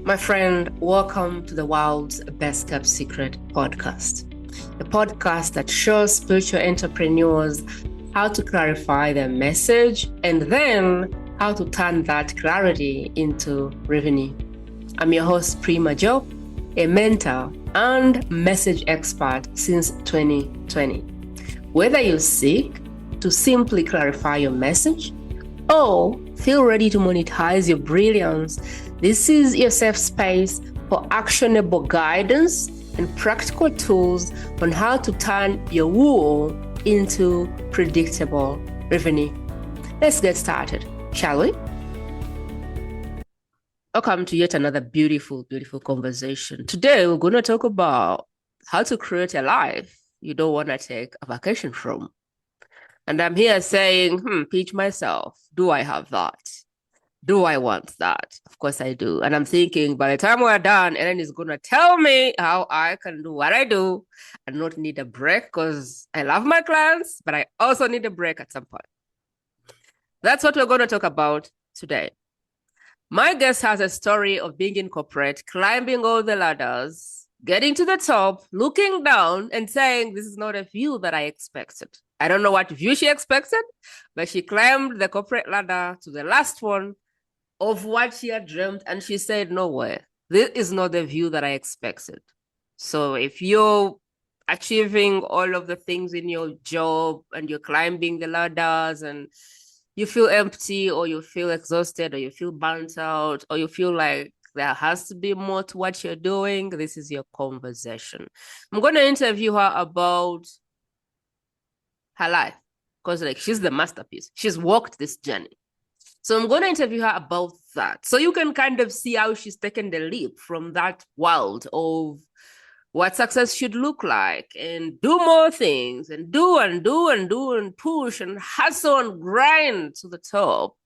My friend, welcome to the world's best kept secret podcast, the podcast that shows spiritual entrepreneurs how to clarify their message and then how to turn that clarity into revenue. I'm your host, Prima Jope, a mentor and message expert since 2020. Whether you seek to simply clarify your message or feel ready to monetize your brilliance, this is your safe space for actionable guidance and practical tools on how to turn your woo into predictable revenue. Let's get started, shall we? Welcome to yet another beautiful conversation. Today, we're going to talk about how to create a life you don't want to take a vacation from. And I'm here saying, pitch myself. Do I have that? Do I want that? Of course I do. And I'm thinking by the time we're done, Ellen is going to tell me how I can do what I do and not need a break, because I love my clients, but I also need a break at some point. That's what we're going to talk about today. My guest has a story of being in corporate, climbing all the ladders, getting to the top, looking down and saying, this is not a view that I expected. I don't know what view she expected, but she climbed the corporate ladder to the last one of what she had dreamt, and she said, no way, this is not the view that I expected. So if you're achieving all of the things in your job and you're climbing the ladders and you feel empty or you feel exhausted or you feel burnt out or you feel like there has to be more to what you're doing, this is your conversation. I'm going to interview her about her life, because she's the masterpiece. She's walked this journey. So I'm going to interview her about that. So you can kind of see how she's taken the leap from that world of what success should look like and do more things and do and push and hustle and grind to the top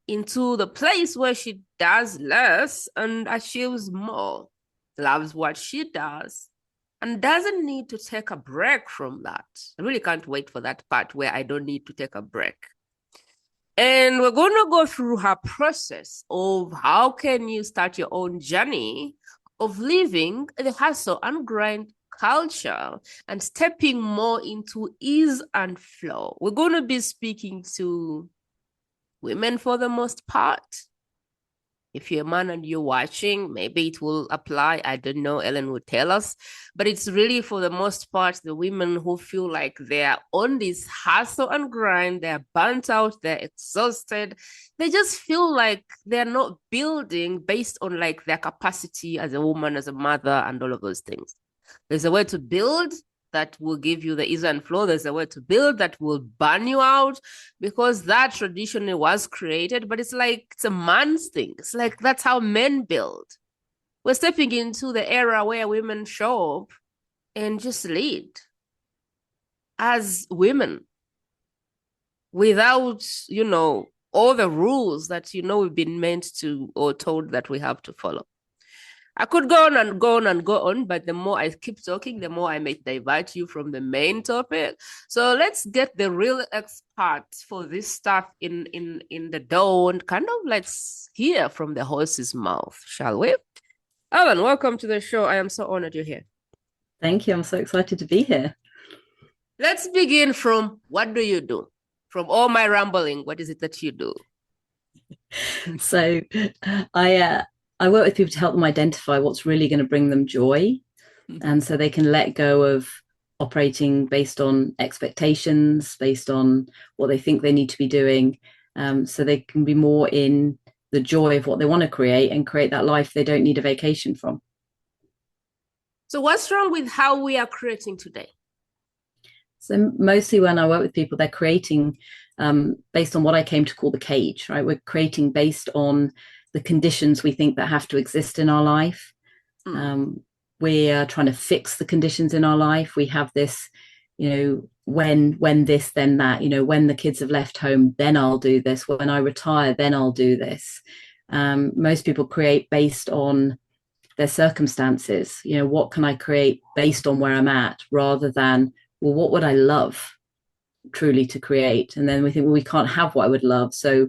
into the place where she does less and achieves more, loves what she does, and doesn't need to take a break from that. I really can't wait for that part where I don't need to take a break. And we're going to go through her process of how can you start your own journey of living the hustle and grind culture and stepping more into ease and flow. We're going to be speaking to women for the most part. If you're a man and you're watching, maybe it will apply. I don't know. Ellen will tell us. But it's really, for the most part, the women who feel like they're on this hustle and grind. They're burnt out. They're exhausted. They just feel like they're not building based on their capacity as a woman, as a mother, and all of those things. There's a way to build that will give you the ease and flow. There's a way to build that will burn you out, because that traditionally was created, but it's a man's thing. It's that's how men build. We're stepping into the era where women show up and just lead as women without, all the rules that, we've been meant to or told that we have to follow. I could go on and go on and go on, but the more I keep talking, the more I may divert you from the main topic. So let's get the real experts for this stuff in the door and kind of let's hear from the horse's mouth, shall we? Ellen, welcome to the show. I am so honored you're here. Thank you. I'm so excited to be here. Let's begin from, what do you do? From all my rambling, what is it that you do? So I work with people to help them identify what's really going to bring them joy. And so they can let go of operating based on expectations, based on what they think they need to be doing. So they can be more in the joy of what they want to create and create that life they don't need a vacation from. So what's wrong with how we are creating today? So mostly when I work with people, they're creating based on what I came to call the cage, right? We're creating based on the conditions we think that have to exist in our life. We are trying to fix the conditions in our life. We have this, when this, then that, when the kids have left home, then I'll do this. When I retire, then I'll do this. Most people create based on their circumstances. What can I create based on where I'm at, rather than, well, what would I love truly to create? And then we think, well, we can't have what I would love, so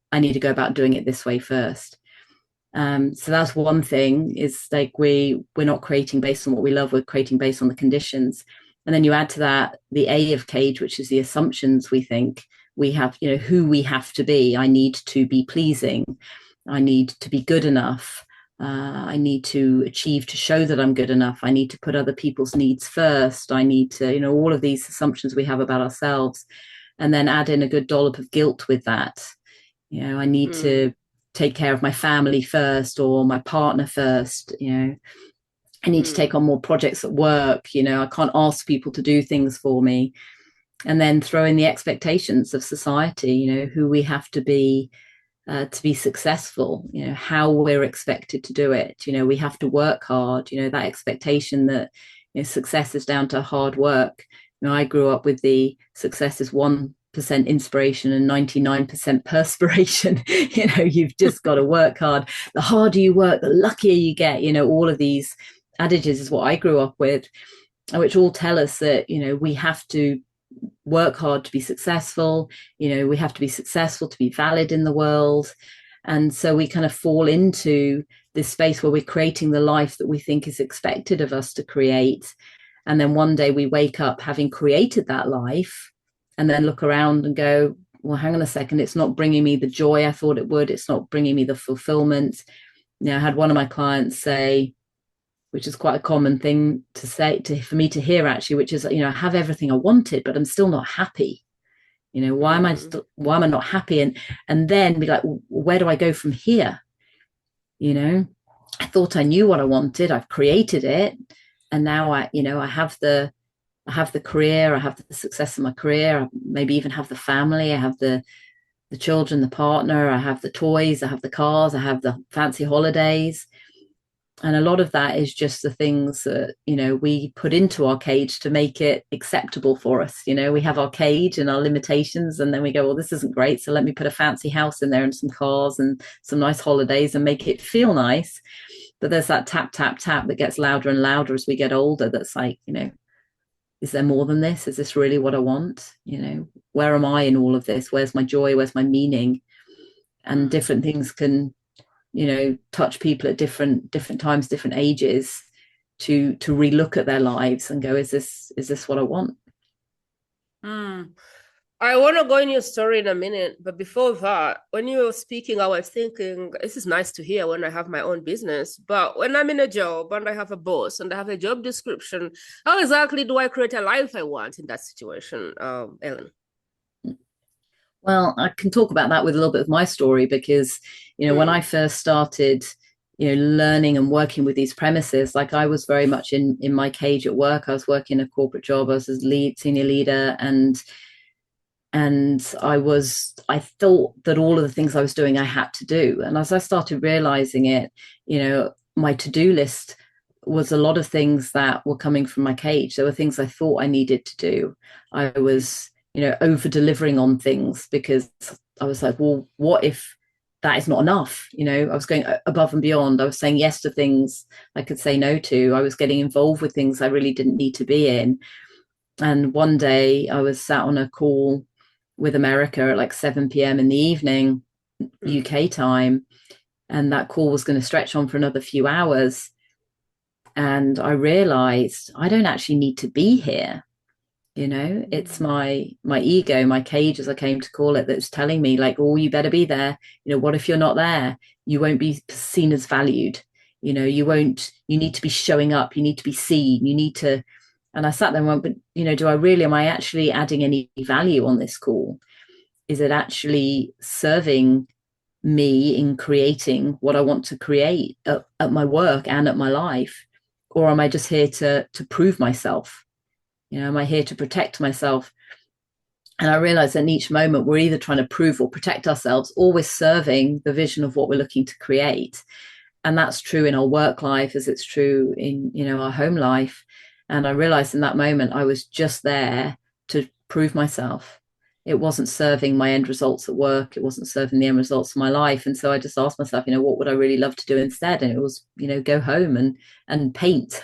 I need to go about doing it this way first. So that's one thing, is like we're not creating based on what we love, we're creating based on the conditions. And then you add to that the A of cage, which is the assumptions we think we have, who we have to be. I need to be pleasing. I need to be good enough. I need to achieve to show that I'm good enough. I need to put other people's needs first. I need to, all of these assumptions we have about ourselves, and then add in a good dollop of guilt with that. I need Mm, to take care of my family first, or my partner first. I need to take mm, on more projects at work. I can't ask people to do things for me. And then throw in the expectations of society, who we have to be successful, how we're expected to do it. We have to work hard, that expectation that success is down to hard work. I grew up with the success is 1% inspiration and 99% perspiration. You've just got to work hard. The harder you work, the luckier you get. All of these adages is what I grew up with, which all tell us that, we have to work hard to be successful. We have to be successful to be valid in the world. And so we kind of fall into this space where we're creating the life that we think is expected of us to create. And then one day we wake up having created that life, and then look around and go, well, hang on a second, it's not bringing me the joy I thought it would. It's not bringing me the fulfillment. I had one of my clients say, which is quite a common thing to say for me to hear, actually, which is, I have everything I wanted, but I'm still not happy. Why am I not happy? And then be like, well, where do I go from here? I thought I knew what I wanted. I've created it. And now I have the career, I have the success in my career, I maybe even have the family, I have the children, the partner, I have the toys, I have the cars, I have the fancy holidays. And a lot of that is just the things that we put into our cage to make it acceptable for us. We have our cage and our limitations, and then we go, well, this isn't great, so let me put a fancy house in there and some cars and some nice holidays and make it feel nice. But there's that tap tap tap that gets louder and louder as we get older, that's like, is there more than this? Is this really what I want? Where am I in all of this? Where's my joy? Where's my meaning? And mm. different things can touch people at different times, different ages, to relook at their lives and go, is this what I want? Mm. I want to go in your story in a minute, but before that, when you were speaking, I was thinking, this is nice to hear when I have my own business, but when I'm in a job and I have a boss and I have a job description, how exactly do I create a life I want in that situation, Ellen? Well, I can talk about that with a little bit of my story, because when I Mm, first started learning and working with these premises, like I was very much in my cage at work. I was working a corporate job, I was a senior leader, and I thought that all of the things I was doing I had to do. And as I started realizing it, my to-do list was a lot of things that were coming from my cage. There were things I thought I needed to do. I was over delivering on things, because I was like, well, what if that is not enough? I was going above and beyond. I was saying yes to things I could say no to. I was getting involved with things I really didn't need to be in. And one day I was sat on a call with America at like 7 p.m. in the evening, mm, UK time. And that call was going to stretch on for another few hours. And I realized I don't actually need to be here. It's mm, my ego, my cage, as I came to call it, that's telling me, like, oh, you better be there. What if you're not there? You won't be seen as valued. You need to be showing up. You need to be seen. You need to. And I sat there and went, but, am I actually adding any value on this call? Is it actually serving me in creating what I want to create at my work and at my life? Or am I just here to prove myself? Am I here to protect myself? And I realize that in each moment, we're either trying to prove or protect ourselves, or we're serving the vision of what we're looking to create. And that's true in our work life as it's true in, our home life. And I realized in that moment, I was just there to prove myself. It wasn't serving my end results at work. It wasn't serving the end results of my life. And so I just asked myself, what would I really love to do instead? And it was, go home and paint.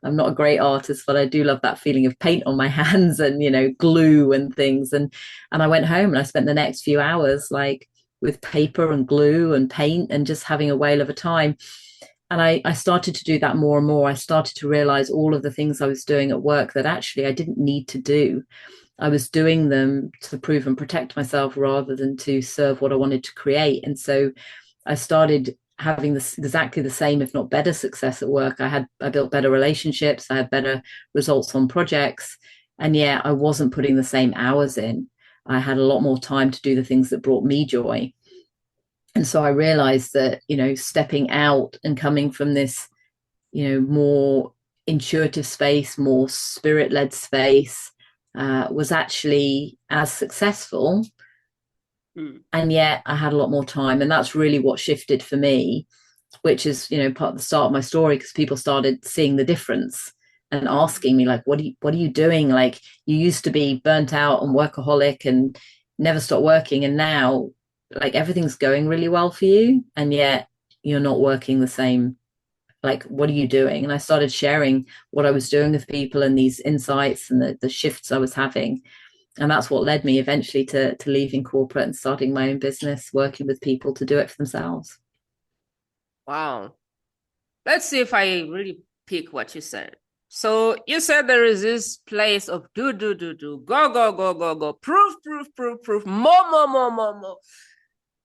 I'm not a great artist, but I do love that feeling of paint on my hands and, glue and things. And I went home and I spent the next few hours like with paper and glue and paint and just having a whale of a time. And I started to do that more and more. I started to realize all of the things I was doing at work that actually I didn't need to do. I was doing them to prove and protect myself rather than to serve what I wanted to create. And so I started having this exactly the same, if not better, success at work. I built better relationships, I had better results on projects, and yet I wasn't putting the same hours in. I had a lot more time to do the things that brought me joy. And so I realized that, stepping out and coming from this, more intuitive space, more spirit-led space, was actually as successful. And yet I had a lot more time. And that's really what shifted for me, which is, part of the start of my story, because people started seeing the difference and asking me, like, what are you doing? Like, you used to be burnt out and workaholic and never stop working. And now, like, everything's going really well for you. And yet you're not working the same. Like, what are you doing? And I started sharing what I was doing with people and these insights and the shifts I was having. And that's what led me eventually to leaving corporate and starting my own business, working with people to do it for themselves. Wow. Let's see if I really pick what you said. So you said there is this place of do, go, go, proof, more.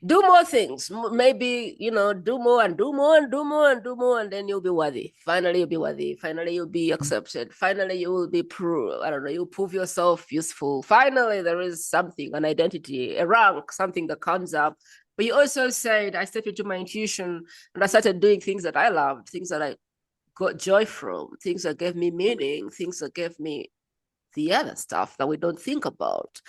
Do more things. Maybe, do more and do more and do more and do more, and then you'll be worthy. Finally, you'll be worthy. Finally, you'll be accepted. Finally, you will be proved. I don't know, you'll prove yourself useful. Finally, there is something, an identity, a rank, something that comes up. But you also said, I stepped into my intuition and I started doing things that I loved, things that I got joy from, things that gave me meaning, things that gave me the other stuff that we don't think about.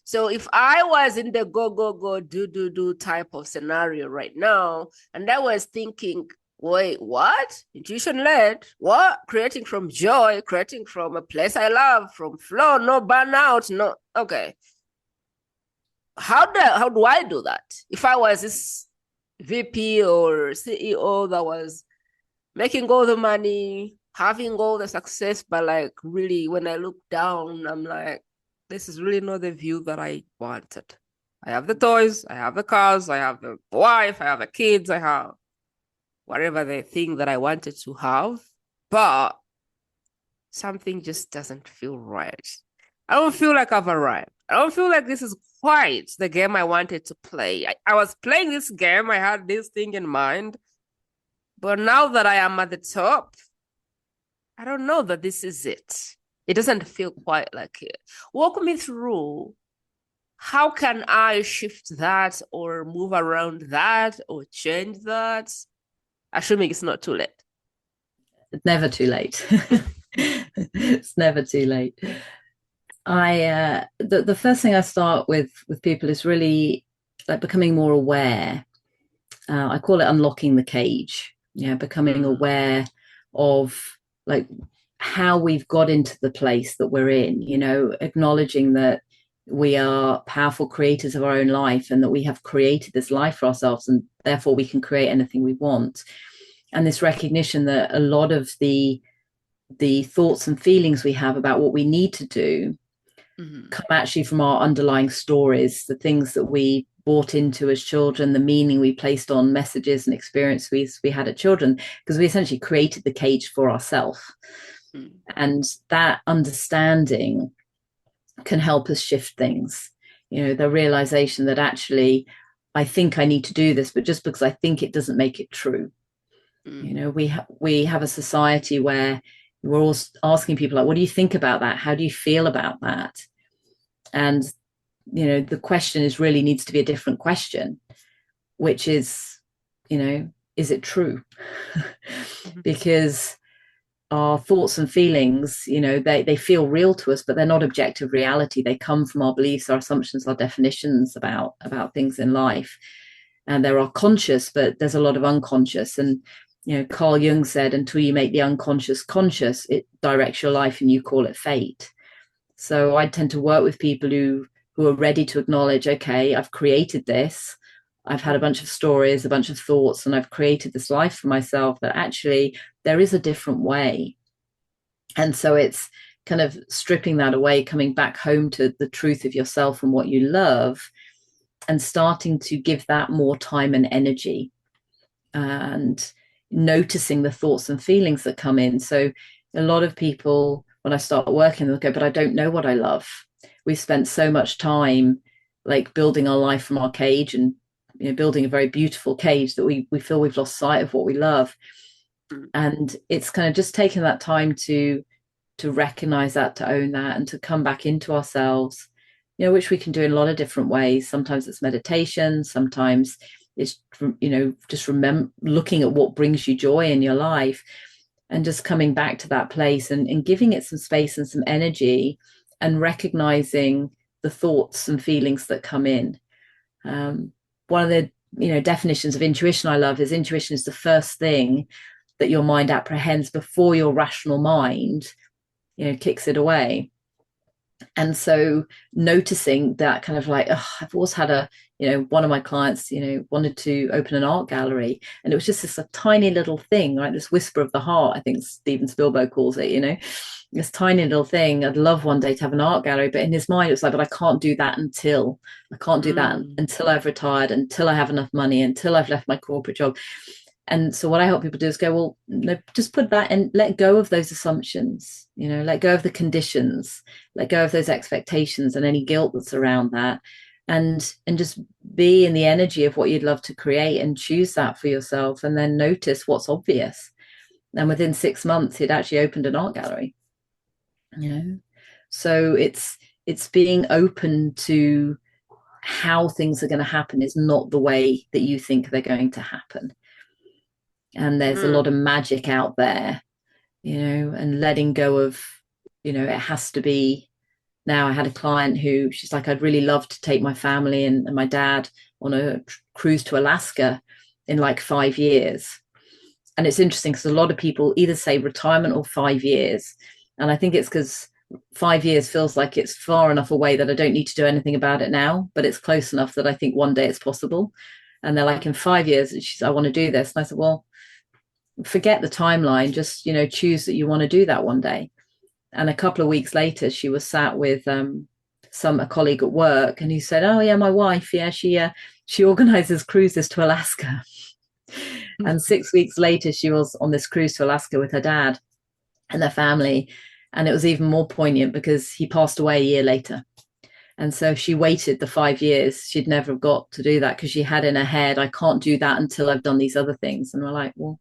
So if I was in the go, do type of scenario right now, and I was thinking, wait, what? Intuition led? What? Creating from joy, creating from a place I love, from flow, no burnout, no. Okay. How do I do that? If I was this VP or CEO that was making all the money, having all the success, but like really, when I look down, I'm like, this is really not the view that I wanted. I have the toys, I have the cars, I have the wife, I have the kids, I have whatever the thing that I wanted to have, but something just doesn't feel right. I don't feel like I've arrived. I don't feel like this is quite the game I wanted to play. I was playing this game, I had this thing in mind, but now that I am at the top, I don't know that this is it. It doesn't feel quite like it. Walk me through, how can I shift that or move around that or change that? Assuming it's not too late. It's never too late. It's never too late. The first thing I start with people is really like becoming more aware. I call it unlocking the cage. Yeah, becoming aware of like how we've got into the place that we're in, acknowledging that we are powerful creators of our own life and that we have created this life for ourselves and therefore we can create anything we want. And this recognition that a lot of the thoughts and feelings we have about what we need to do come actually from our underlying stories, the things that we bought into as children, the meaning we placed on messages and experiences we had as children, because we essentially created the cage for ourselves. And that understanding can help us shift things. The realization that actually, I think I need to do this, but just because I think it doesn't make it true. We have a society where we're all asking people like, what do you think about that? How do you feel about that? And the question really needs to be a different question, which is, is it true? Because our thoughts and feelings, they feel real to us, but they're not objective reality. They come from our beliefs, our assumptions, our definitions about things in life. And there are conscious, but there's a lot of unconscious. And Carl Jung said, until you make the unconscious conscious, it directs your life and you call it fate. So I tend to work with people who are ready to acknowledge, okay, I've created this. I've had a bunch of stories, a bunch of thoughts, and I've created this life for myself, that actually there is a different way. And so it's kind of stripping that away, coming back home to the truth of yourself and what you love, and starting to give that more time and energy, and noticing the thoughts and feelings that come in. So a lot of people, when I start working, they'll go, but I don't know what I love. We've spent so much time like building our life from our cage, and building a very beautiful cage, that we feel we've lost sight of what we love. And it's kind of just taking that time to recognize that, to own that, and to come back into ourselves, which we can do in a lot of different ways. Sometimes it's meditation, sometimes it's just remember looking at what brings you joy in your life, and just coming back to that place, and giving it some space and some energy, and recognizing the thoughts and feelings that come in. One of the definitions of intuition I love is, intuition is the first thing that your mind apprehends before your rational mind kicks it away. And so noticing that, kind of like, I've always had one of my clients wanted to open an art gallery, and it was just a tiny little thing, right? This whisper of the heart, I think Steven Spielberg calls it, this tiny little thing. I'd love one day to have an art gallery, but in his mind it was like, but I can't do that until I've retired, until I have enough money, until I've left my corporate job. And so what I help people do is go, well, no, just put that and let go of those assumptions, let go of the conditions, let go of those expectations and any guilt that's around that, and just be in the energy of what you'd love to create, and choose that for yourself, and then notice what's obvious. And within 6 months, he'd actually opened an art gallery. So it's being open to how things are going to happen is not the way that you think they're going to happen. And there's a lot of magic out there, and letting go of, it has to be now. I had a client who, she's like, I'd really love to take my family and my dad on a cruise to Alaska in like 5 years. And it's interesting because a lot of people either say retirement or 5 years. And I think it's because 5 years feels like it's far enough away that I don't need to do anything about it now, but it's close enough that I think one day it's possible. And they're like, in 5 years, she's, I want to do this. And I said, well, forget the timeline, just choose that you want to do that one day. And a couple of weeks later, she was sat with a colleague at work, and he said, oh yeah, my wife, she organizes cruises to Alaska. And 6 weeks later, she was on this cruise to Alaska with her dad and their family. And it was even more poignant because he passed away a year later. And so she waited the 5 years. She'd never have got to do that because she had in her head, I can't do that until I've done these other things. And we're like, well,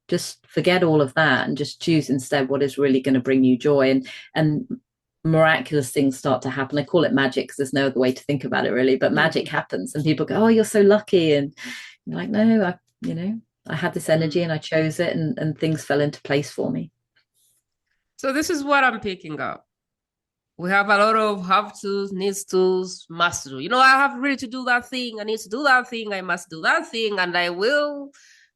just forget all of that and just choose instead what is really going to bring you joy. And miraculous things start to happen. I call it magic because there's no other way to think about it really, but magic happens, and people go, oh, you're so lucky. And you're like, no, I had this energy and I chose it, and things fell into place for me. So this is what I'm picking up. We have a lot of have to, needs to, must do. I have really to do that thing. I need to do that thing. I must do that thing. And I will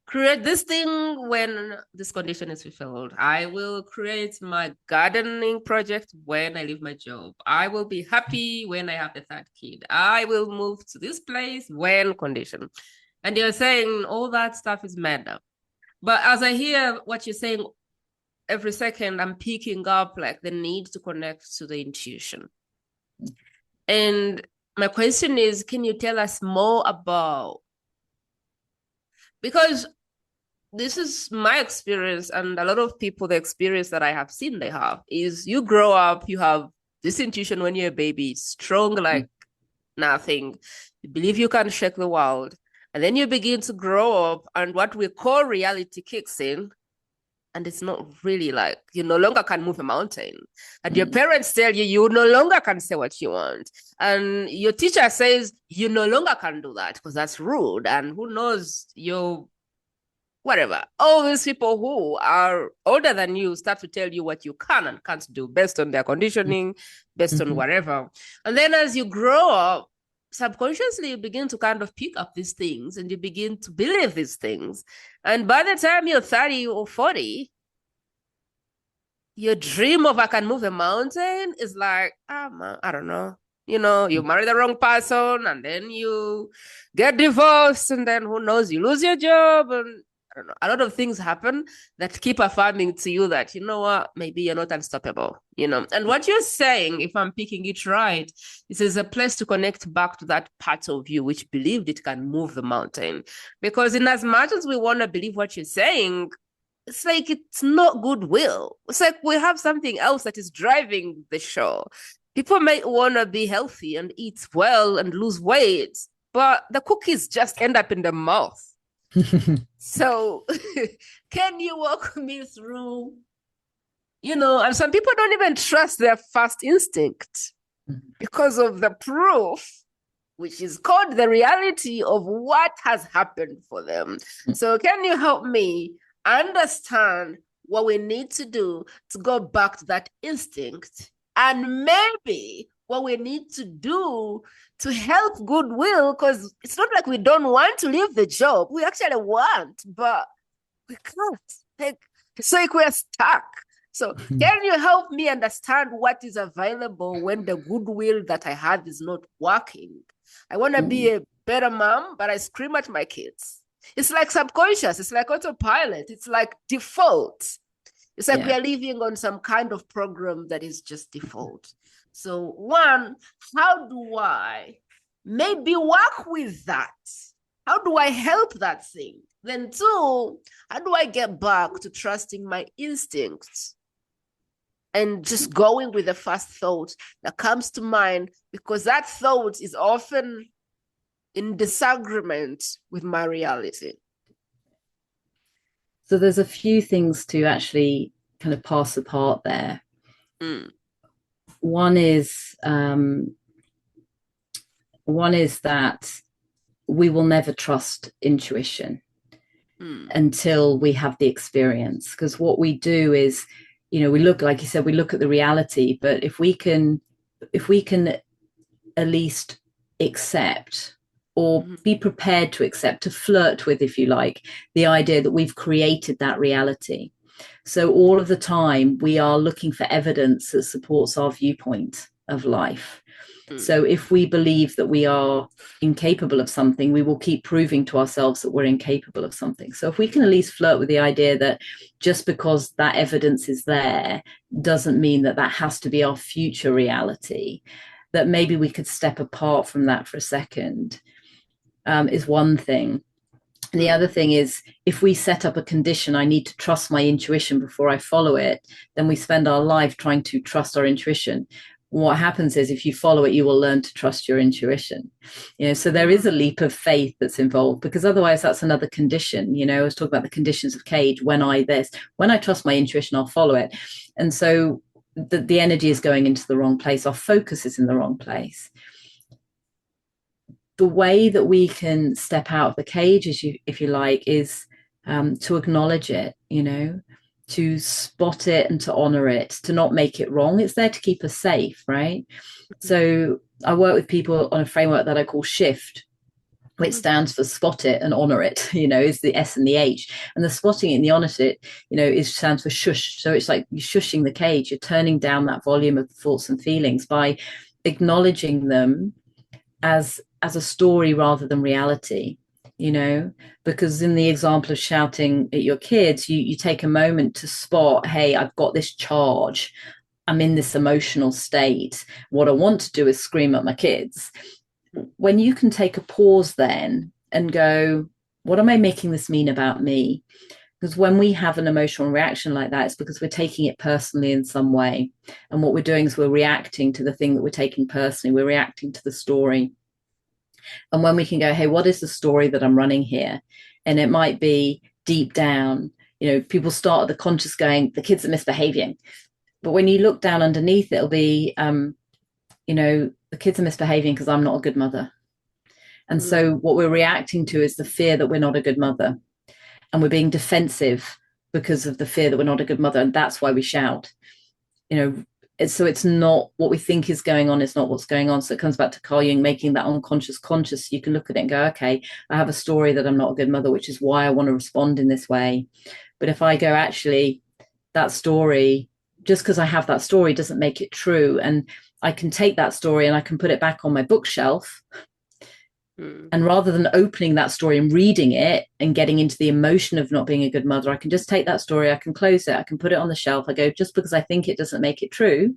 create this thing when this condition is fulfilled. I will create my gardening project when I leave my job. I will be happy when I have the third kid. I will move to this place when condition. And you're saying all that stuff is made up. But as I hear what you're saying, every second I'm picking up like the need to connect to the intuition. And my question is, can you tell us more about, because this is my experience, and a lot of people, the experience that I have seen they have is, you grow up, you have this intuition when you're a baby, strong like nothing. You believe you can shake the world. And then you begin to grow up, and what we call reality kicks in. And it's not really like, you no longer can move a mountain. And your parents tell you, you no longer can say what you want. And your teacher says, you no longer can do that because that's rude. And who knows, whatever. All these people who are older than you start to tell you what you can and can't do based on their conditioning, based on whatever. And then as you grow up, subconsciously you begin to kind of pick up these things, and you begin to believe these things. And by the time you're 30 or 40, your dream of I can move a mountain is like, man, I don't know. You marry the wrong person, and then you get divorced, and then who knows, you lose your job. And don't know, a lot of things happen that keep affirming to you that, you know what, maybe you're not unstoppable, you know. And what you're saying, if I'm picking it right, this is a place to connect back to that part of you which believed it can move the mountain. Because in as much as we want to believe what you're saying, it's like it's not goodwill. It's like we have something else that is driving the show. People might want to be healthy and eat well and lose weight, but the cookies just end up in the mouth. So, can you walk me through? You know, and some people don't even trust their first instinct because of the proof, which is called the reality of what has happened for them. So, can you help me understand what we need to do to go back to that instinct, and maybe what we need to do to help goodwill? Because it's not like we don't want to leave the job. We actually want, but we can't. Like, it's like we're stuck. So can you help me understand what is available when the goodwill that I have is not working? I want to be a better mom, but I scream at my kids. It's like subconscious. It's like autopilot. It's like default. It's like we are living on some kind of program that is just default. So one, how do I maybe work with that? How do I help that thing? Then two, how do I get back to trusting my instincts and just going with the first thought that comes to mind, because that thought is often in disagreement with my reality? So there's a few things to actually kind of pass apart there. One is that we will never trust intuition until we have the experience. Because what we do is, you know, we look, like you said, we look at the reality, but if we can at least accept, or be prepared to accept, to flirt with, if you like, the idea that we've created that reality. So all of the time we are looking for evidence that supports our viewpoint of life. So if we believe that we are incapable of something, we will keep proving to ourselves that we're incapable of something. So if we can at least flirt with the idea that just because that evidence is there doesn't mean that that has to be our future reality, that maybe we could step apart from that for a second, is one thing. And the other thing is, if we set up a condition, I need to trust my intuition before I follow it, then we spend our life trying to trust our intuition. What happens is, if you follow it, you will learn to trust your intuition. You know, so there is a leap of faith that's involved, because otherwise that's another condition. You know, I was talking about the conditions of cage. When I trust my intuition, I'll follow it. And so the energy is going into the wrong place. Our focus is in the wrong place. The way that we can step out of the cage, if you like, is to acknowledge it, you know, to spot it and to honor it, to not make it wrong. It's there to keep us safe, right? So I work with people on a framework that I call SHIFT, which stands for spot it and honor it, you know, is the S and the H. And the spotting it and the honor it, you know, stands for shush. So it's like you're shushing the cage, you're turning down that volume of thoughts and feelings by acknowledging them as a story rather than reality, you know. Because in the example of shouting at your kids, you take a moment to spot, hey, I've got this charge, I'm in this emotional state, what I want to do is scream at my kids. When you can take a pause then and go, what am I making this mean about me? Because when we have an emotional reaction like that, it's because we're taking it personally in some way. And what we're doing is we're reacting to the thing that we're taking personally. We're reacting to the story. And when we can go, hey, what is the story that I'm running here? And it might be deep down, you know, people start at the conscious going, the kids are misbehaving. But when you look down underneath, it'll be, you know, the kids are misbehaving because I'm not a good mother. And so what we're reacting to is the fear that we're not a good mother. And we're being defensive because of the fear that we're not a good mother. And that's why we shout, you know. So it's not what we think is going on, it's not what's going on. So it comes back to Carl Jung, making that unconscious conscious. You can look at it and go, okay, I have a story that I'm not a good mother, which is why I want to respond in this way. But if I go, actually, that story, just because I have that story doesn't make it true. And I can take that story and I can put it back on my bookshelf Mm. And rather than opening that story and reading it and getting into the emotion of not being a good mother, I can just take that story, I can close it, I can put it on the shelf. I go, just because I think it doesn't make it true.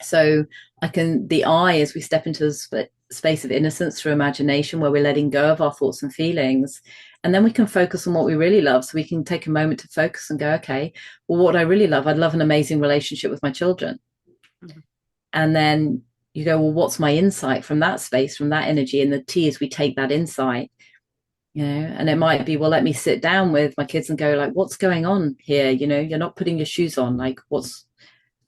So I can, the I, as we step into the space of innocence through imagination, where we're letting go of our thoughts and feelings. And then we can focus on what we really love. So we can take a moment to focus and go, okay, well, what I really love, I'd love an amazing relationship with my children. Mm-hmm. And then you go, well, what's my insight from that space, from that energy? And the T is we take that insight, and it might be, well, let me sit down with my kids and go, like, what's going on here? You're not putting your shoes on. Like,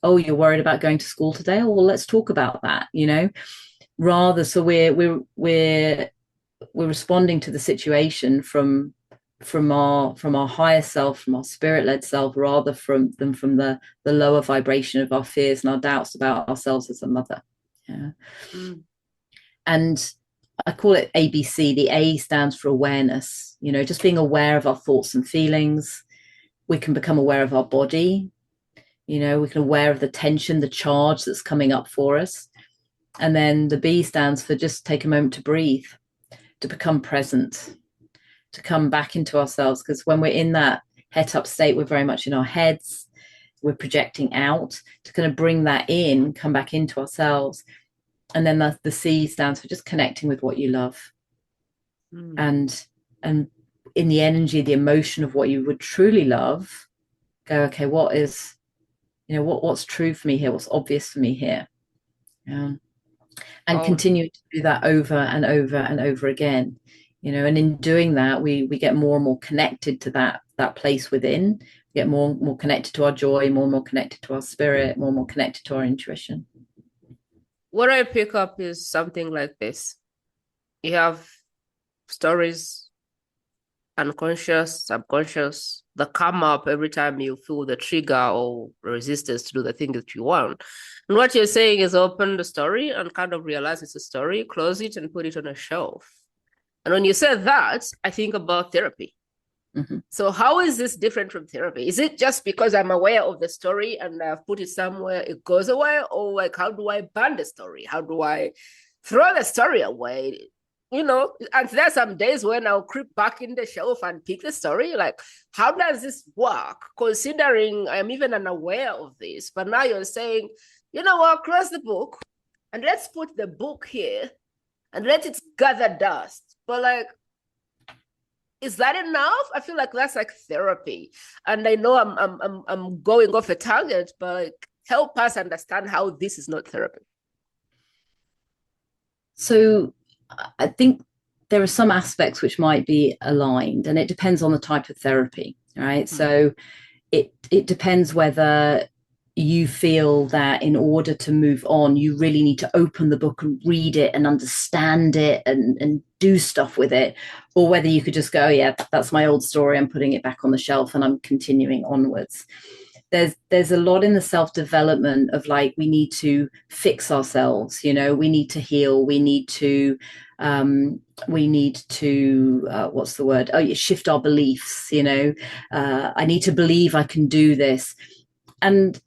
oh, you're worried about going to school today? Oh, well, let's talk about that, rather. So we're responding to the situation from our higher self, from our spirit-led self, rather than from the lower vibration of our fears and our doubts about ourselves as a mother. Yeah. Mm. And I call it ABC. The A stands for awareness, just being aware of our thoughts and feelings. We can become aware of our body. We can aware of the tension, the charge that's coming up for us. And then the B stands for just take a moment to breathe, to become present, to come back into ourselves. Because when we're in that het up state, we're very much in our heads. We're projecting out, to kind of bring that in, come back into ourselves. And then the C stands for just connecting with what you love. And in the energy, the emotion of what you would truly love, go, okay, what's true for me here? What's obvious for me here? And continue to do that over and over and over again. And in doing that, we get more and more connected to that place within. We get more and more connected to our joy, more and more connected to our spirit, more and more connected to our intuition. What I pick up is something like this. You have stories, unconscious, subconscious, that come up every time you feel the trigger or resistance to do the thing that you want. And what you're saying is open the story and kind of realize it's a story, close it and put it on a shelf. And when you said that, I think about therapy. Mm-hmm. So how is this different from therapy? Is it just because I'm aware of the story and I've put it somewhere, it goes away? Or like, how do I ban the story? How do I throw the story away? And there's some days when I'll creep back in the shelf and pick the story. Like, how does this work? Considering I'm even unaware of this, but now you're saying, what, close the book and let's put the book here and let it gather dust. But like, is that enough? I feel like that's like therapy. And I know I'm going off a tangent, but like, help us understand how this is not therapy. So I think there are some aspects which might be aligned, and it depends on the type of therapy, right? Mm-hmm. So it depends whether you feel that in order to move on, you really need to open the book and read it and understand it and do stuff with it, or whether you could just go, yeah, that's my old story, I'm putting it back on the shelf and I'm continuing onwards. There's a lot in the self-development of like, we need to fix ourselves, we need to heal, we need to what's the word? Shift our beliefs, I need to believe I can do this. And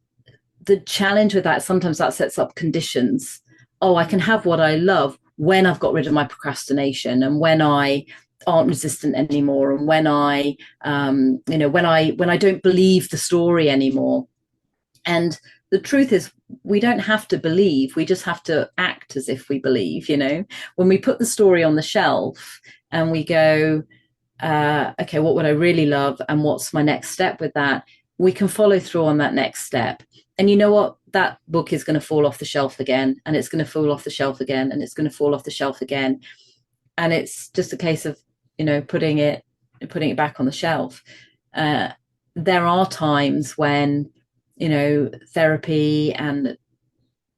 the challenge with that, sometimes that sets up conditions. Oh, I can have what I love when I've got rid of my procrastination and when I aren't resistant anymore, and when I when I don't believe the story anymore. And the truth is, we don't have to believe, we just have to act as if we believe. When we put the story on the shelf and we go, okay, what would I really love and what's my next step with that, we can follow through on that next step. And you know what? That book is going to fall off the shelf again, and it's going to fall off the shelf again, and it's going to fall off the shelf again. And it's just a case of, putting it back on the shelf. There are times when, therapy and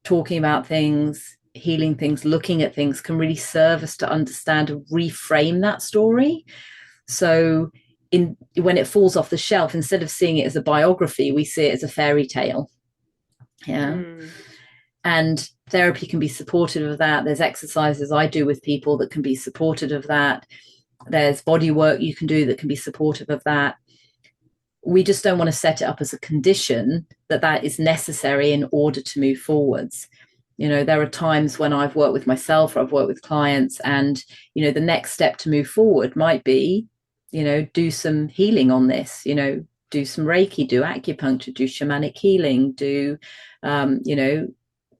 talking about things, healing things, looking at things can really serve us to understand and reframe that story. So when it falls off the shelf, instead of seeing it as a biography, we see it as a fairy tale. Yeah. And therapy can be supportive of that. There's exercises I do with people that can be supportive of that. There's body work you can do that can be supportive of that. We just don't want to set it up as a condition that is necessary in order to move forwards. There are times when I've worked with myself or I've worked with clients, and the next step to move forward might be, do some healing on this, do some Reiki, do acupuncture, do shamanic healing, do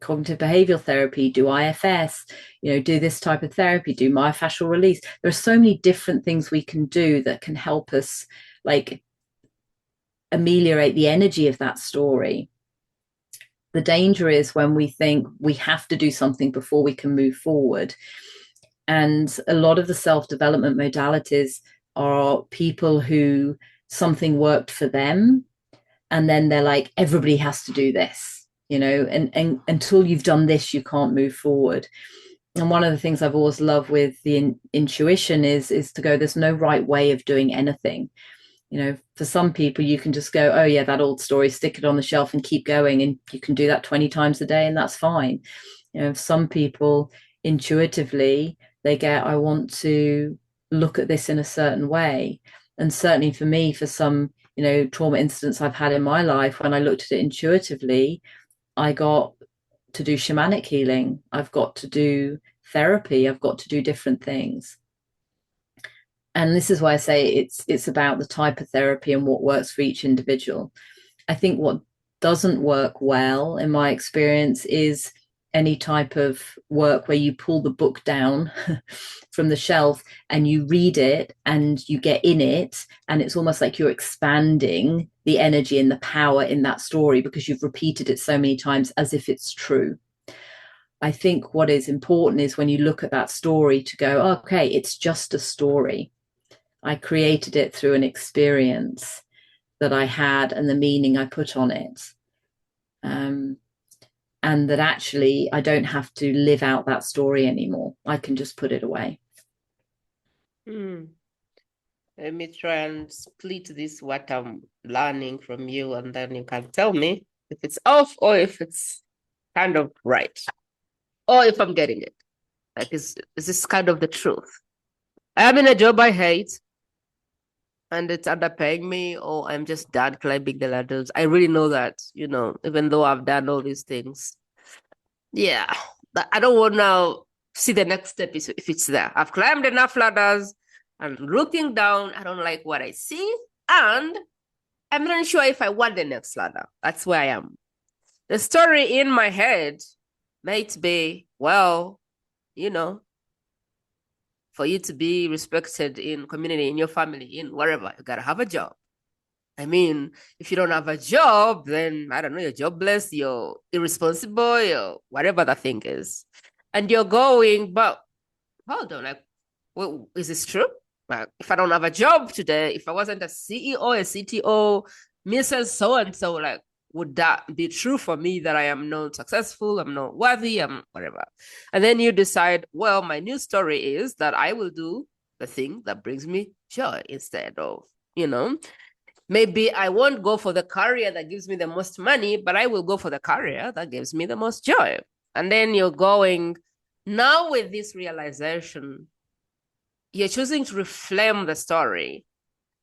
cognitive behavioral therapy, do IFS, do this type of therapy, do myofascial release. There are so many different things we can do that can help us like ameliorate the energy of that story. The danger is when we think we have to do something before we can move forward. And a lot of the self-development modalities are people who something worked for them, and then they're like, everybody has to do this, and until you've done this, you can't move forward. And one of the things I've always loved with the intuition is to go, there's no right way of doing anything. For some people, you can just go, oh yeah, that old story, stick it on the shelf and keep going. And you can do that 20 times a day and that's fine. Some people intuitively, they get, I want to look at this in a certain way. And certainly for me, for some, trauma incidents I've had in my life, when I looked at it intuitively, I got to do shamanic healing. I've got to do therapy. I've got to do different things. And this is why I say it's about the type of therapy and what works for each individual. I think what doesn't work well, in my experience, is any type of work where you pull the book down from the shelf and you read it and you get in it, and it's almost like you're expanding the energy and the power in that story because you've repeated it so many times as if it's true. I think what is important is when you look at that story to go, okay, it's just a story. I created it through an experience that I had and the meaning I put on it. And that actually I don't have to live out that story anymore. I can just put it away. Let me try and split this, what I'm learning from you, and then you can tell me if it's off or if it's kind of right, or if I'm getting it. Like, is this kind of the truth? I am in a job I hate, and it's underpaying me, or I'm just done climbing the ladders. I really know that, even though I've done all these things. Yeah, I don't want to see the next step if it's there. I've climbed enough ladders, and looking down, I don't like what I see, and I'm not sure if I want the next ladder. That's where I am. The story in my head might be, well, for you to be respected in community, in your family, in wherever, you gotta have a job. I mean, if you don't have a job, then I don't know, you're jobless, you're irresponsible, you're whatever the thing is. And you're going, but hold on, like, well, is this true? Like, if I don't have a job today, if I wasn't a CEO, a CTO, Mrs. So and so, like, would that be true for me that I am not successful, I'm not worthy, I'm whatever? And then you decide, well, my new story is that I will do the thing that brings me joy instead of, maybe I won't go for the career that gives me the most money, but I will go for the career that gives me the most joy. And then you're going, now with this realization, you're choosing to reframe the story,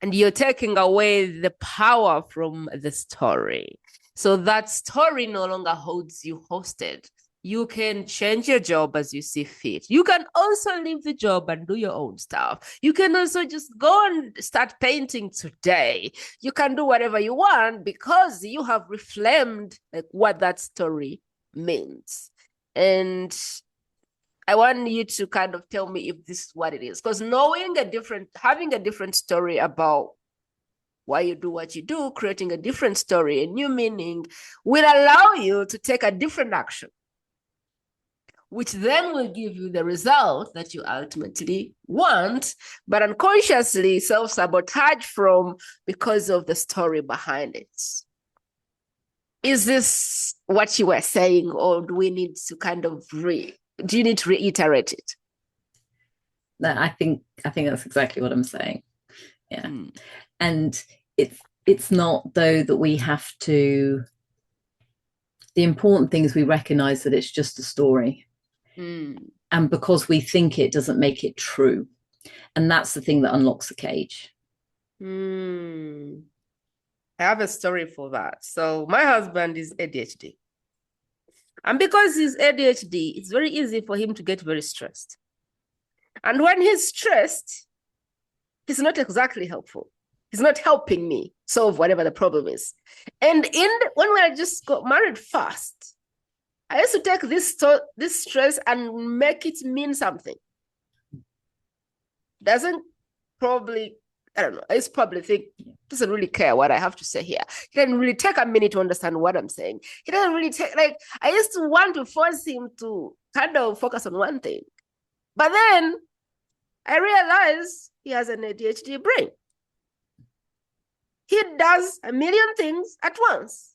and you're taking away the power from the story. So that story no longer holds you hosted. You can change your job as you see fit. You can also leave the job and do your own stuff. You can also just go and start painting today. You can do whatever you want because you have reframed like what that story means. And I want you to kind of tell me if this is what it is. Because having a different story about why you do what you do, creating a different story, a new meaning, will allow you to take a different action, which then will give you the result that you ultimately want, but unconsciously self-sabotage from because of the story behind it. Is this what you were saying, or do we need to kind of do you need to reiterate it? No, I think that's exactly what I'm saying. Yeah. And it's not, though, that we have to. The important thing is we recognize that it's just a story. And because we think it doesn't make it true. And that's the thing that unlocks the cage. I have a story for that. So my husband is ADHD. And because he's ADHD, it's very easy for him to get very stressed. And when he's stressed, he's not exactly helpful. He's not helping me solve whatever the problem is. And when I just got married first, I used to take this stress and make it mean something. Doesn't probably, I don't know, I used to probably think, doesn't really care what I have to say here. He doesn't really take a minute to understand what I'm saying. He doesn't really take, like, I used to want to force him to kind of focus on one thing. But then I realized he has an ADHD brain. He does a million things at once.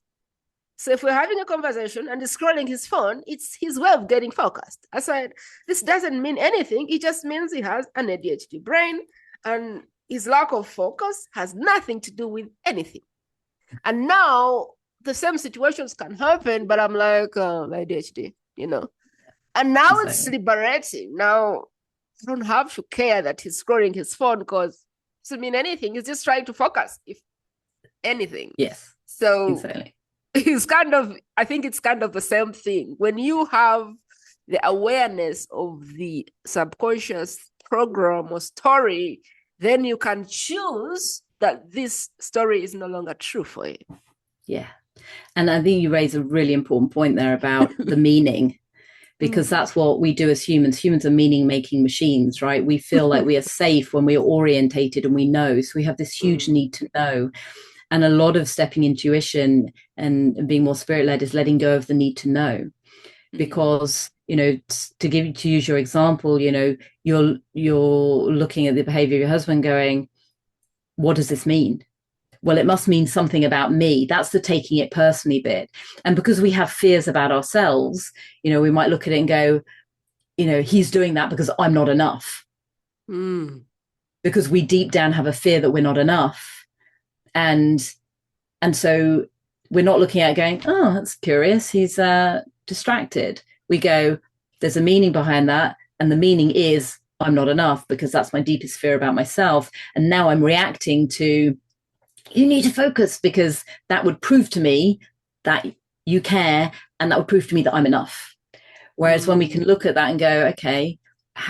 So if we're having a conversation and he's scrolling his phone, it's his way of getting focused. I said, this doesn't mean anything. It just means he has an ADHD brain, and his lack of focus has nothing to do with anything. And now the same situations can happen, but I'm like, ADHD, you know. And now it's liberating. Now I don't have to care that he's scrolling his phone because it doesn't mean anything. He's just trying to focus, if anything. Yes. So exactly. I think it's kind of the same thing. When you have the awareness of the subconscious program or story, then you can choose that this story is no longer true for you. Yeah. And I think you raise a really important point there about the meaning, because that's what we do as humans. Humans are meaning-making machines, right? We feel like we are safe when we are orientated and we know. So we have this huge need to know. And a lot of stepping intuition and being more spirit-led is letting go of the need to know. Because, you know, to use your example, you know, you're looking at the behavior of your husband going, what does this mean? Well, it must mean something about me. That's the taking it personally bit. And because we have fears about ourselves, you know, we might look at it and go, you know, he's doing that because I'm not enough. Because we deep down have a fear that we're not enough. And so we're not looking at it going, oh, that's curious. He's distracted. We go, there's a meaning behind that. And the meaning is I'm not enough, because that's my deepest fear about myself. And now I'm reacting to, you need to focus, because that would prove to me that you care, and that would prove to me that I'm enough. Whereas when we can look at that and go, okay,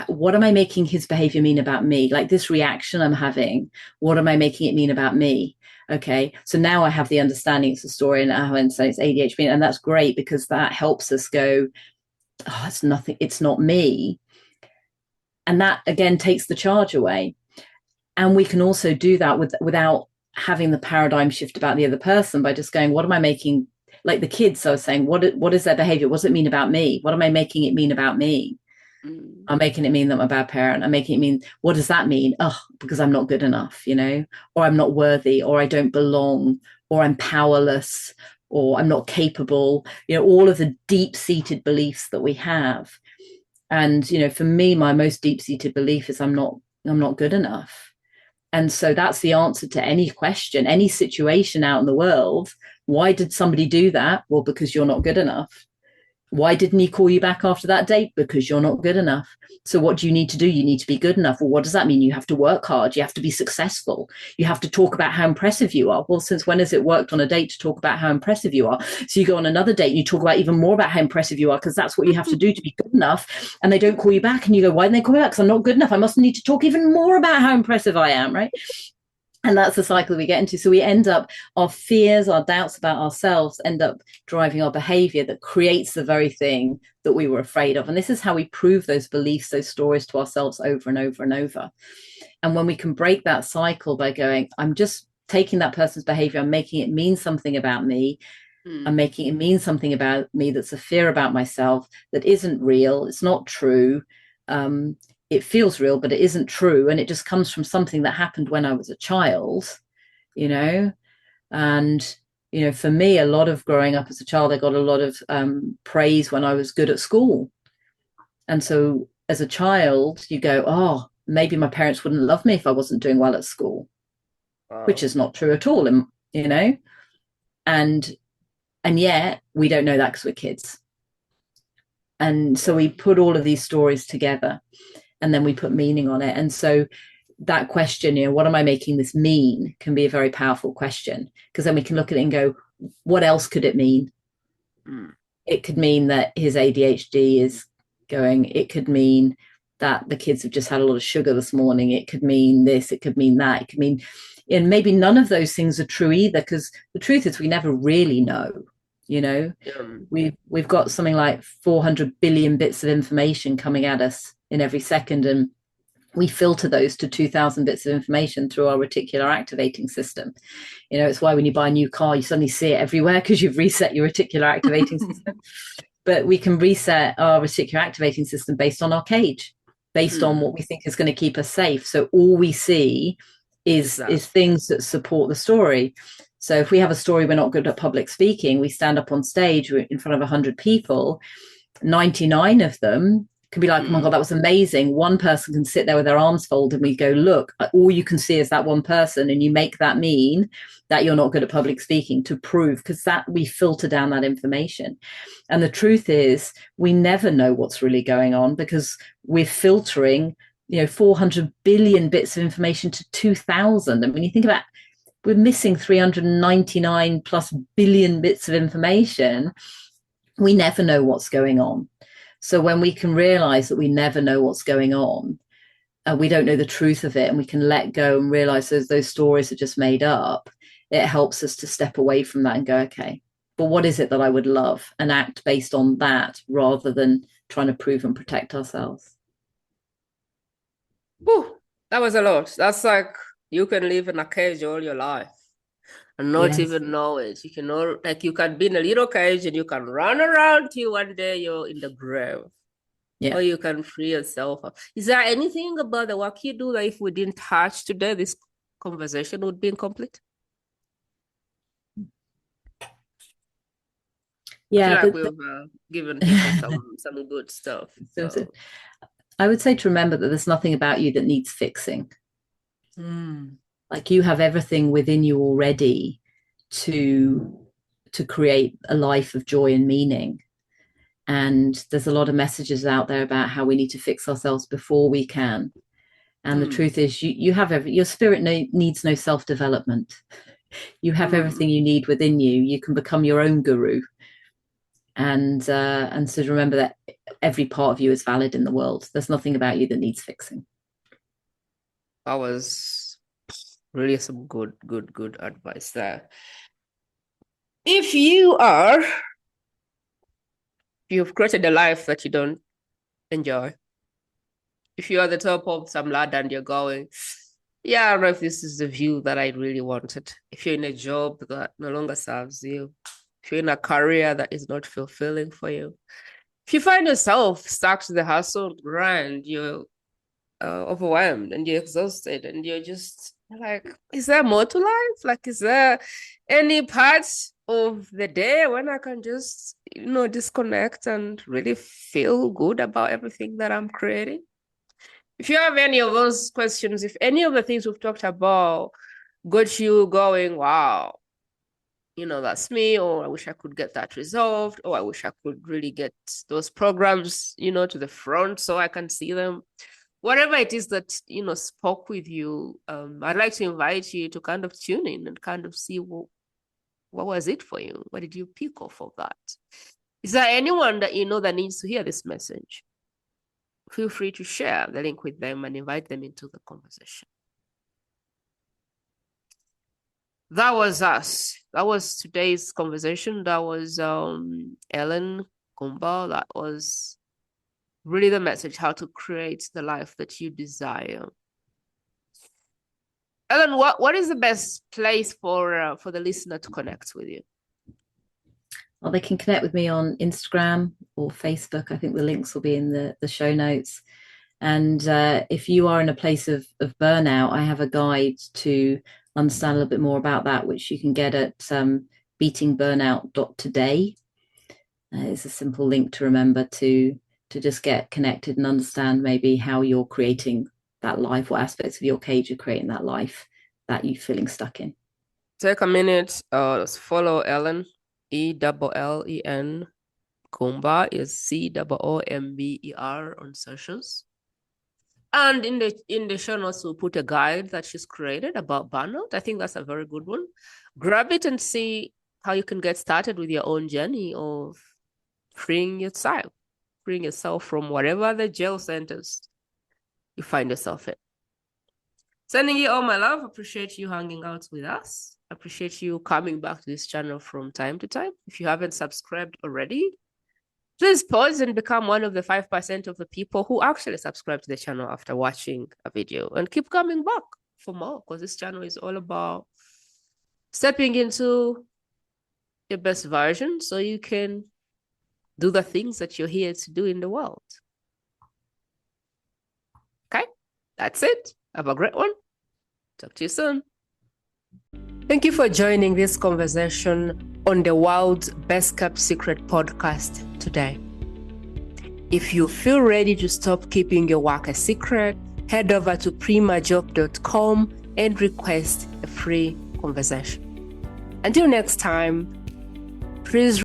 what am I making his behavior mean about me? Like this reaction I'm having, what am I making it mean about me? Okay, so now I have the understanding it's a story, and I understand it's ADHD, and that's great, because that helps us go, oh, it's nothing, it's not me. And that again takes the charge away. And we can also do that without having the paradigm shift about the other person, by just going, what am I making, like the kids I was saying, what is their behavior? What does it mean about me? What am I making it mean about me? I'm making it mean that I'm a bad parent. I'm making it mean, what does that mean? Oh, because I'm not good enough, you know, or I'm not worthy, or I don't belong, or I'm powerless, or I'm not capable, you know, all of the deep-seated beliefs that we have. And, you know, for me, my most deep-seated belief is I'm not good enough. And so that's the answer to any question, any situation out in the world. Why did somebody do that? Well, because you're not good enough. Why didn't he call you back after that date? Because you're not good enough. So what do you need to do? You need to be good enough. Well, what does that mean? You have to work hard. You have to be successful. You have to talk about how impressive you are. Well, since when has it worked on a date to talk about how impressive you are? So you go on another date and you talk about even more about how impressive you are, because that's what you have to do to be good enough. And they don't call you back, and you go, why didn't they call me back? Because I'm not good enough. I must need to talk even more about how impressive I am, right? And that's the cycle we get into. So we end up, our fears, our doubts about ourselves end up driving our behavior that creates the very thing that we were afraid of. And this is how we prove those beliefs, those stories to ourselves over and over and over. And when we can break that cycle by going, I'm just taking that person's behavior, I'm making it mean something about me. I'm making it mean something about me that's a fear about myself that isn't real. It's not true. It feels real, but it isn't true. And it just comes from something that happened when I was a child, you know. And, you know, for me, a lot of growing up as a child, I got a lot of praise when I was good at school. And so as a child, you go, oh, maybe my parents wouldn't love me if I wasn't doing well at school, which is not true at all, you know. And yet we don't know that because we're kids. And so we put all of these stories together, and then we put meaning on it. And so that question, you know, what am I making this mean, can be a very powerful question, because then we can look at it and go, what else could it mean? It could mean that his ADHD is going. It could mean that the kids have just had a lot of sugar this morning. It could mean this. It could mean that. It could mean, and maybe none of those things are true either, because the truth is we never really know. You know, we've got something like 400 billion bits of information coming at us in every second, and we filter those to 2,000 bits of information through our reticular activating system. You know, it's why when you buy a new car, you suddenly see it everywhere because you've reset your reticular activating system. But we can reset our reticular activating system based on our cage, based on what we think is going to keep us safe. So all we see is things that support the story. So if we have a story, we're not good at public speaking, we stand up on stage in front of 100 people, 99 of them can be like, oh my God, that was amazing. One person can sit there with their arms folded, and we go, look, all you can see is that one person. And you make that mean that you're not good at public speaking to prove, because that we filter down that information. And the truth is, we never know what's really going on because we're filtering, 400 billion bits of information to 2,000. And when you think about, we're missing 399 plus billion bits of information, we never know what's going on. So when we can realize that we never know what's going on, and we don't know the truth of it, and we can let go and realize those stories are just made up, it helps us to step away from that and go, okay, but what is it that I would love, and act based on that rather than trying to prove and protect ourselves. Whew, that was a lot. That's like you can live in a cage all your life and not even know it. You can know, like you can be in a little cage and you can run around till one day you're in the grave. Or you can free yourself. Is there anything about the work you do that if we didn't touch today, this conversation would be incomplete? Yeah, I feel like we've given people some good stuff. So. I would say to remember that there's nothing about you that needs fixing. Like you have everything within you already to create a life of joy and meaning. And there's a lot of messages out there about how we need to fix ourselves before we can. And the truth is, you have your spirit needs no self-development. You have everything you need within you. You can become your own guru. And so remember that every part of you is valid in the world. There's nothing about you that needs fixing. That was really some good advice there. If you've created a life that you don't enjoy, if you're at the top of some ladder and you're going, yeah, I don't know if this is the view that I really wanted. If you're in a job that no longer serves you, if you're in a career that is not fulfilling for you, if you find yourself stuck to the hustle grind, you're overwhelmed and you're exhausted and you're just like, is there more to life? Like, is there any part of the day when I can just, disconnect and really feel good about everything that I'm creating? If you have any of those questions, if any of the things we've talked about got you going, wow, that's me, or I wish I could get that resolved, or I wish I could really get those programs, to the front so I can see them. Whatever it is that, spoke with you, I'd like to invite you to kind of tune in and kind of see what was it for you? What did you pick off of that? Is there anyone that you know that needs to hear this message? Feel free to share the link with them and invite them into the conversation. That was us. That was today's conversation. That was Ellen Coomber. That was really the message, how to create the life that you desire. Ellen, what is the best place for the listener to connect with you? Well, they can connect with me on Instagram or Facebook. I think the links will be in the show notes. And if you are in a place of burnout, I have a guide to understand a little bit more about that, which you can get at beatingburnout.today. It's a simple link to remember to just get connected and understand maybe how you're creating that life, what aspects of your cage are creating that life that you're feeling stuck in. Take a minute, follow Ellen, ELLEN. Coomber is COOMBER on socials. And in the show notes, we'll put a guide that she's created about burnout. I think that's a very good one. Grab it and see how you can get started with your own journey of freeing yourself from whatever the jail sentence you find yourself in. Sending you all my love. Appreciate you hanging out with us. Appreciate you coming back to this channel from time to time. If you haven't subscribed already, please pause and become one of the 5% of the people who actually subscribe to the channel after watching a video, and keep coming back for more, because this channel is all about stepping into your best version so you can do the things that you're here to do in the world. Okay, that's it. Have a great one. Talk to you soon. Thank you for joining this conversation on the world's best kept secret podcast today. If you feel ready to stop keeping your work a secret, head over to primajope.com and request a free conversation. Until next time, please